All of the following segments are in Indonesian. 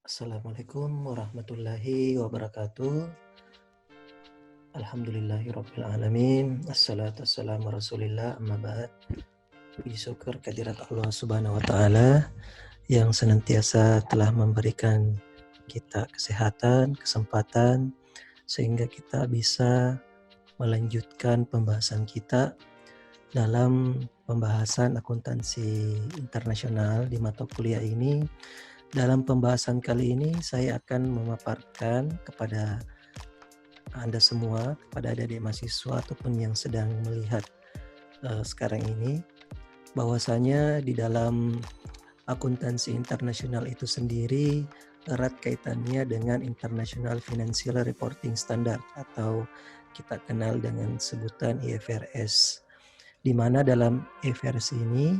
Assalamualaikum warahmatullahi wabarakatuh. Alhamdulillahirabbil alamin. Assalatu wassalamu rasulillah amma ba'd. Puji syukur kehadirat Allah Subhanahu wa taala yang senantiasa telah memberikan kita kesehatan, kesempatan sehingga kita bisa melanjutkan pembahasan kita dalam pembahasan akuntansi internasional di mata kuliah ini. Dalam pembahasan kali ini saya akan memaparkan kepada Anda semua, kepada adik-adik mahasiswa ataupun yang sedang melihat sekarang ini, bahwasanya di dalam akuntansi internasional itu sendiri erat kaitannya dengan International Financial Reporting Standard atau kita kenal dengan sebutan IFRS, di mana dalam IFRS ini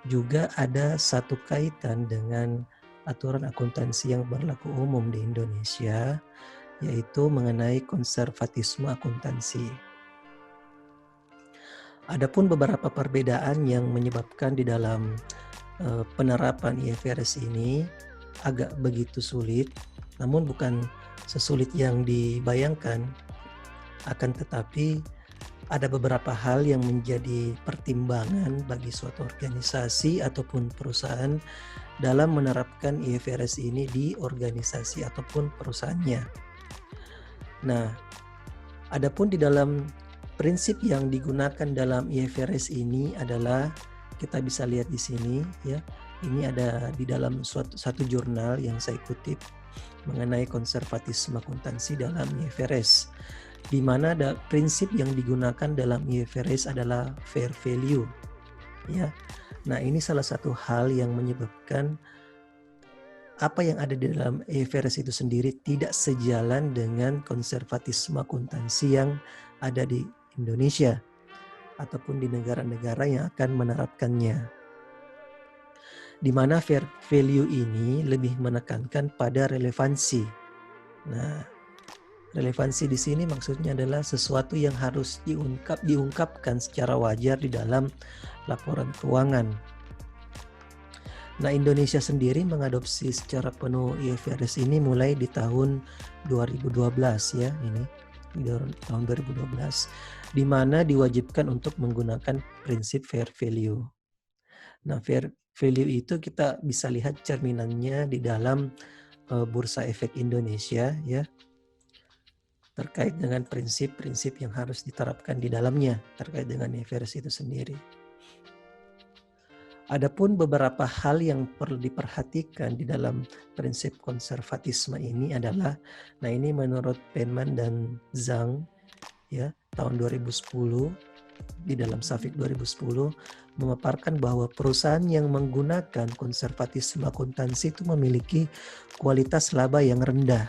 juga ada satu kaitan dengan aturan akuntansi yang berlaku umum di Indonesia, yaitu mengenai konservatisme akuntansi. Adapun beberapa perbedaan yang menyebabkan di dalam penerapan IFRS ini agak begitu sulit, namun bukan sesulit yang dibayangkan, akan tetapi ada beberapa hal yang menjadi pertimbangan bagi suatu organisasi ataupun perusahaan dalam menerapkan IFRS ini di organisasi ataupun perusahaannya. Nah, adapun di dalam prinsip yang digunakan dalam IFRS ini adalah kita bisa lihat di sini ya. Ini ada di dalam satu jurnal yang saya kutip mengenai konservatisme akuntansi dalam IFRS, di mana ada prinsip yang digunakan dalam IFRS adalah fair value ya. Nah, ini salah satu hal yang menyebabkan apa yang ada di dalam IFRS itu sendiri tidak sejalan dengan konservatisme akuntansi yang ada di Indonesia ataupun di negara-negara yang akan menerapkannya. Di mana fair value ini lebih menekankan pada relevansi. Nah, relevansi di sini maksudnya adalah sesuatu yang harus diungkapkan secara wajar di dalam laporan keuangan. Nah, Indonesia sendiri mengadopsi secara penuh IFRS ini mulai di tahun 2012 ya, ini di tahun 2012, di mana diwajibkan untuk menggunakan prinsip fair value. Nah, fair value itu kita bisa lihat cerminannya di dalam Bursa Efek Indonesia ya, terkait dengan prinsip-prinsip yang harus diterapkan di dalamnya terkait dengan IFRS itu sendiri. Adapun beberapa hal yang perlu diperhatikan di dalam prinsip konservatisme ini adalah, nah ini menurut Penman dan Zhang ya, tahun 2010 di dalam SAFIK 2010 memaparkan bahwa perusahaan yang menggunakan konservatisme akuntansi itu memiliki kualitas laba yang rendah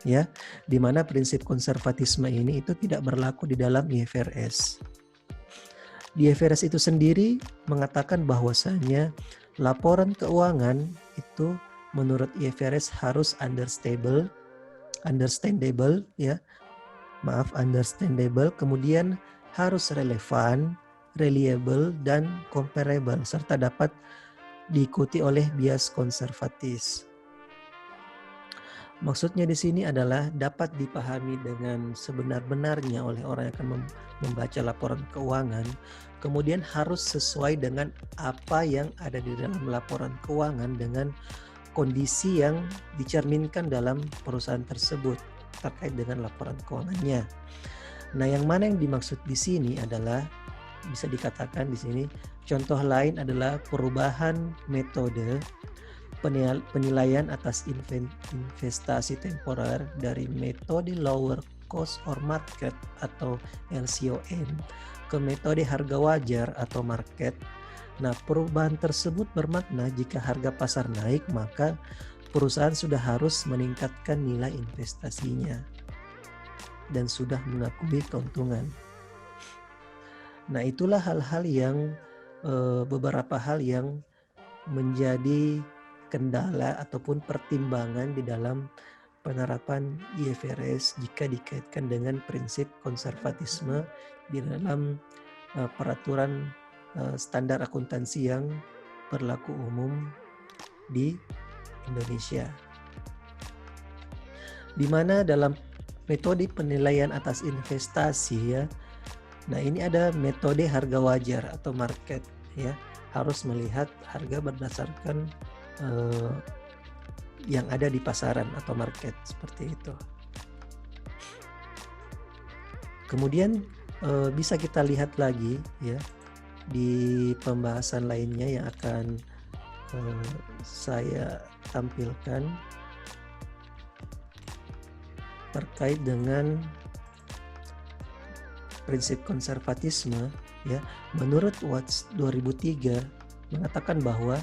ya, di mana prinsip konservatisme ini itu tidak berlaku di dalam IFRS. Di IFRS itu sendiri mengatakan bahwasanya laporan keuangan itu menurut IFRS harus understandable ya. Understandable, kemudian harus relevan, reliable dan comparable serta dapat diikuti oleh bias konservatis. Maksudnya di sini adalah dapat dipahami dengan sebenar-benarnya oleh orang yang akan membaca laporan keuangan, kemudian harus sesuai dengan apa yang ada di dalam laporan keuangan dengan kondisi yang dicerminkan dalam perusahaan tersebut terkait dengan laporan keuangannya. Nah, yang mana yang dimaksud di sini adalah bisa dikatakan di sini contoh lain adalah perubahan metode penilaian atas investasi temporer dari metode lower cost or market atau LCOM ke metode harga wajar atau market. Nah, perubahan tersebut bermakna jika harga pasar naik, maka perusahaan sudah harus meningkatkan nilai investasinya dan sudah mengakui keuntungan. Nah, itulah hal-hal yang beberapa hal yang menjadi kendala ataupun pertimbangan di dalam penerapan IFRS jika dikaitkan dengan prinsip konservatisme di dalam peraturan standar akuntansi yang berlaku umum di Indonesia. di mana dalam metode penilaian atas investasi ya. Nah, ini ada metode harga wajar atau market ya. Harus melihat harga berdasarkan yang ada di pasaran atau market seperti itu. Kemudian bisa kita lihat lagi ya di pembahasan lainnya yang akan saya tampilkan terkait dengan prinsip konservatisme ya. Menurut Watts 2003 mengatakan bahwa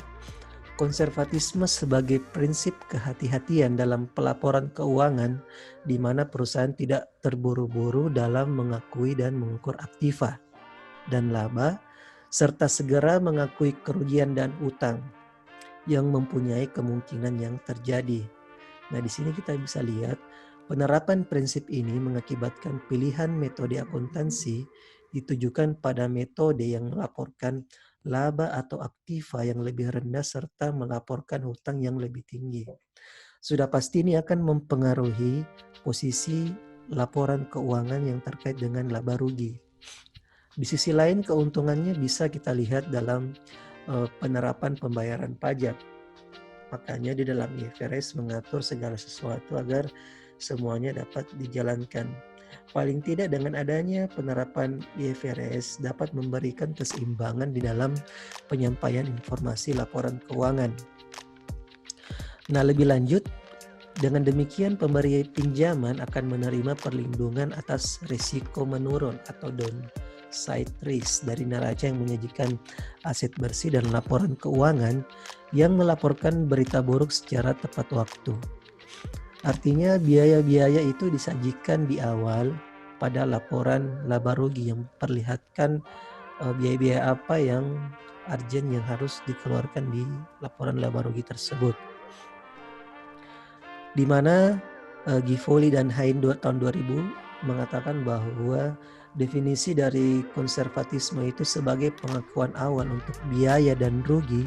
konservatisme sebagai prinsip kehati-hatian dalam pelaporan keuangan di mana perusahaan tidak terburu-buru dalam mengakui dan mengukur aktiva dan laba serta segera mengakui kerugian dan utang yang mempunyai kemungkinan yang terjadi. Nah, di sini kita bisa lihat penerapan prinsip ini mengakibatkan pilihan metode akuntansi ditujukan pada metode yang melaporkan laba atau aktiva yang lebih rendah serta melaporkan hutang yang lebih tinggi. Sudah pasti ini akan mempengaruhi posisi laporan keuangan yang terkait dengan laba rugi. Di sisi lain keuntungannya bisa kita lihat dalam penerapan pembayaran pajak. Makanya di dalam IFRS mengatur segala sesuatu agar semuanya dapat dijalankan. Paling tidak dengan adanya penerapan IFRS dapat memberikan keseimbangan di dalam penyampaian informasi laporan keuangan. Nah, lebih lanjut, dengan demikian pemberi pinjaman akan menerima perlindungan atas risiko menurun atau downside risk dari neraca yang menyajikan aset bersih dan laporan keuangan yang melaporkan berita buruk secara tepat waktu. Artinya biaya-biaya itu disajikan di awal pada laporan laba rugi yang memperlihatkan biaya-biaya apa yang urgent yang harus dikeluarkan di laporan laba rugi tersebut. Di mana Gifoli dan Hain tahun 2000 mengatakan bahwa definisi dari konservatisme itu sebagai pengakuan awal untuk biaya dan rugi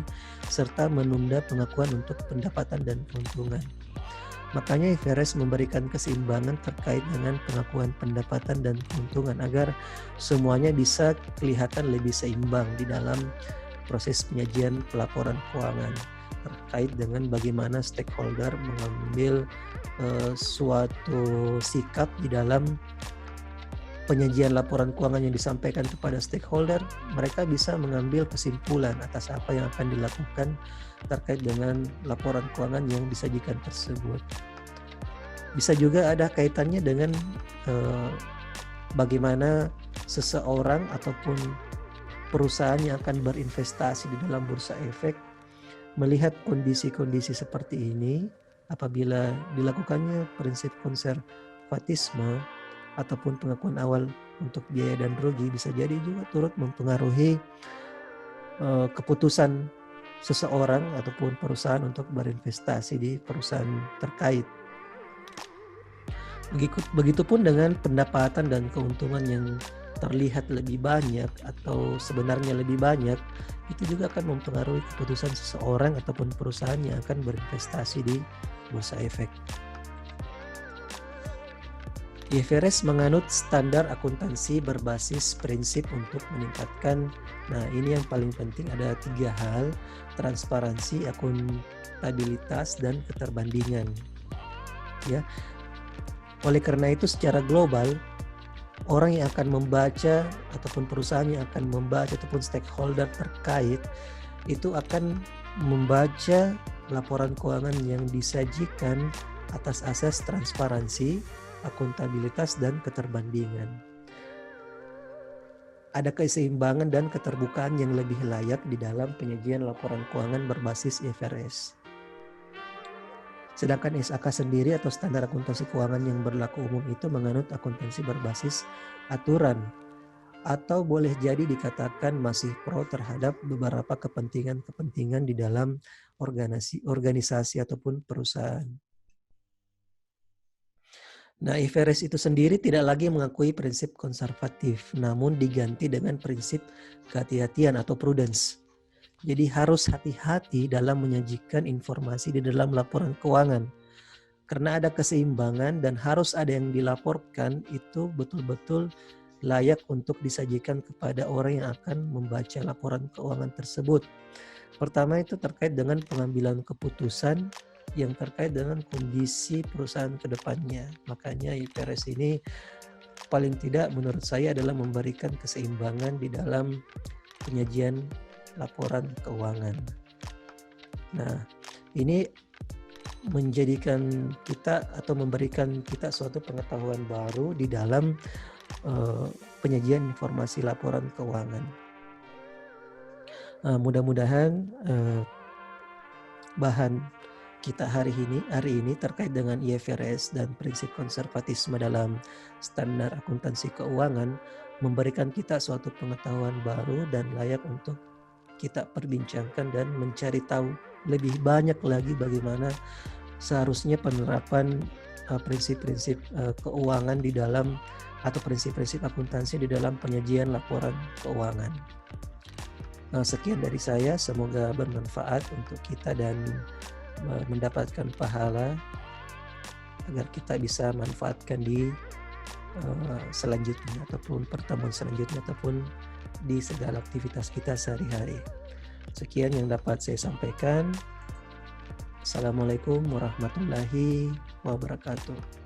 serta menunda pengakuan untuk pendapatan dan keuntungan. Makanya IFRS memberikan keseimbangan terkait dengan pengakuan pendapatan dan keuntungan agar semuanya bisa kelihatan lebih seimbang di dalam proses penyajian pelaporan keuangan terkait dengan bagaimana stakeholder mengambil suatu sikap di dalam penyajian laporan keuangan yang disampaikan kepada stakeholder. Mereka bisa mengambil kesimpulan atas apa yang akan dilakukan terkait dengan laporan keuangan yang disajikan tersebut. Bisa juga ada kaitannya dengan bagaimana seseorang ataupun perusahaan yang akan berinvestasi di dalam bursa efek melihat kondisi-kondisi seperti ini. Apabila dilakukannya prinsip konservatisme ataupun pengakuan awal untuk biaya dan rugi, bisa jadi juga turut mempengaruhi keputusan seseorang ataupun perusahaan untuk berinvestasi di perusahaan terkait. Begitupun dengan pendapatan dan keuntungan yang terlihat lebih banyak atau sebenarnya lebih banyak, itu juga akan mempengaruhi keputusan seseorang ataupun perusahaan yang akan berinvestasi di bursa efek. IFRS menganut standar akuntansi berbasis prinsip untuk meningkatkan, nah ini yang paling penting, ada 3 hal: transparansi, akuntabilitas, dan keterbandingan. Ya. Oleh karena itu secara global, orang yang akan membaca ataupun perusahaan yang akan membaca ataupun stakeholder terkait itu akan membaca laporan keuangan yang disajikan atas asas transparansi, akuntabilitas, dan keterbandingan. Ada keseimbangan dan keterbukaan yang lebih layak di dalam penyajian laporan keuangan berbasis IFRS. Sedangkan SAK sendiri atau standar akuntansi keuangan yang berlaku umum itu menganut akuntansi berbasis aturan atau boleh jadi dikatakan masih pro terhadap beberapa kepentingan-kepentingan di dalam organisasi ataupun perusahaan. Nah, IFRS itu sendiri tidak lagi mengakui prinsip konservatif, namun diganti dengan prinsip kehati-hatian atau prudence. Jadi harus hati-hati dalam menyajikan informasi di dalam laporan keuangan. karena ada keseimbangan dan harus ada yang dilaporkan, itu betul-betul layak untuk disajikan kepada orang yang akan membaca laporan keuangan tersebut. Pertama itu terkait dengan pengambilan keputusan yang terkait dengan kondisi perusahaan ke depannya. Makanya IFRS ini paling tidak menurut saya adalah memberikan keseimbangan di dalam penyajian laporan keuangan. Nah, ini menjadikan kita atau memberikan kita suatu pengetahuan baru di dalam penyajian informasi laporan keuangan. Mudah-mudahan bahan kita hari ini terkait dengan IFRS dan prinsip konservatisme dalam standar akuntansi keuangan memberikan kita suatu pengetahuan baru dan layak untuk kita perbincangkan dan mencari tahu lebih banyak lagi bagaimana seharusnya penerapan prinsip-prinsip keuangan di dalam atau prinsip-prinsip akuntansi di dalam penyajian laporan keuangan. Sekian dari saya, semoga bermanfaat untuk kita dan mendapatkan pahala agar kita bisa manfaatkan di selanjutnya ataupun pertemuan selanjutnya ataupun di segala aktivitas kita sehari-hari. Sekian yang dapat saya sampaikan. Assalamualaikum warahmatullahi wabarakatuh.